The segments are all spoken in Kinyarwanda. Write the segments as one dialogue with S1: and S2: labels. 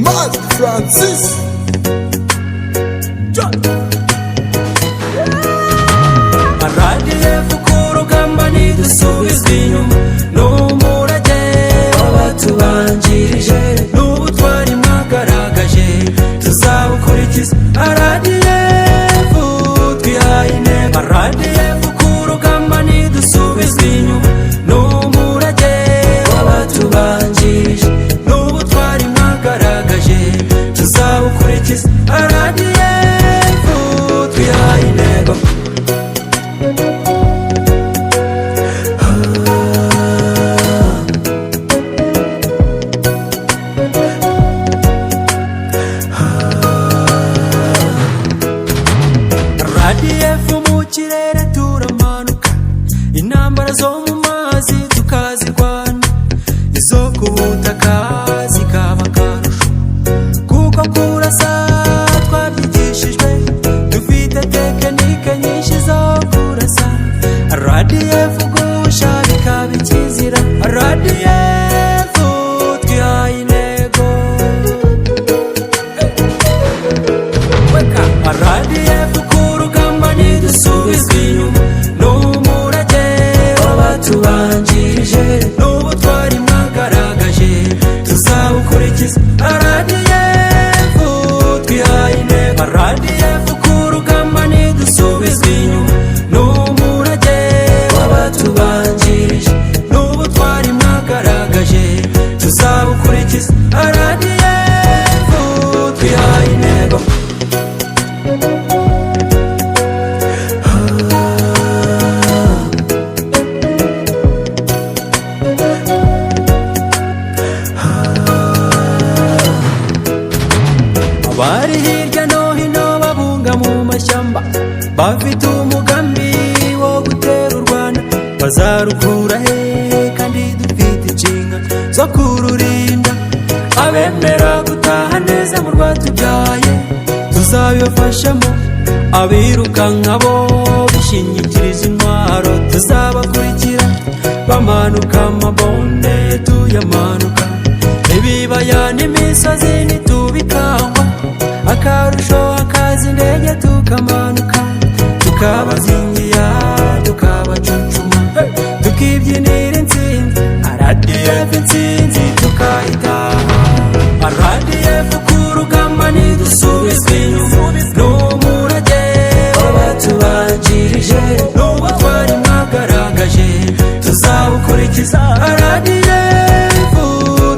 S1: Master Francis
S2: aradiye kukurugamba nidusubizwa inyuma n'umurage w'abatubanjirije n'ubutwari mwagaragaje tuzabukurikiza aradiye twihaye intego aradiye kukurugamba nidusubizwa inyuma n'umurage w'abatubanjirije n'ubutwari mwagaragaje tuzabukurikiza aradiye twihaye intego RDF mu kirere turamanuka, intambara zo mu mazi tukazirwana, izo ku butaka zikaba akarusho, kuko kurasa twabyigishijwe, dufite tekinike nyinshi zo kurasa. RDF gusha bikaba ikizira, RDF twihaye intego. RDF kurugamba nidusubizwa inyuma n'umurage w'abatubanjirije n'ubutwari mwagaragaje tuzabukurikiza RDF twihaye intego RDF kurugamba nidusubizwa inyuma n'umurage w'abatubanjirije n'ubutwari mwagaragaje tuzabukurikiza RDF twihaye intego. Bari hirya no hino babunga mu mashyamba, bafite umugambi wo gutera u Rwanda, bazarukura he kandi dufite inshingano zo kururinda. Abemera gutaha neza mu rwatubyaye tuzabibafashamo, abirukanka bo bishingikiriza intwaro tuzabakurikira, bamanuka amabonde tuyamanuka, ibibaya n'imisozi ntitubikangwa, akarusho hakaza indege tukamanuka, tukabazingiya tukabacucuma, tukibyinira intsinzi RDF intsinzi tukayitaha. RDF kurugamba nidusubizwa inyuma n'umurage w'abatubanjirije n'ubutwari mwagaragaje tuzabukurikiza RDF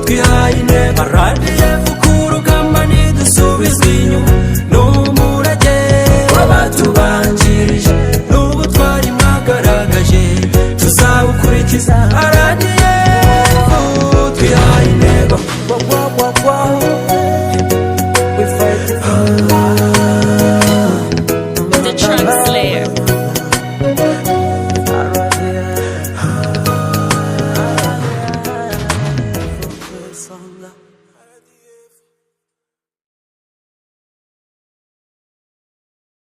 S2: twihaye intego RDF kurugamba nidusubizwa inyuma n'umurage w'abatubanjirije n'ubutwari mwagaragaje tuzabukurikiza RDF twihaye intego.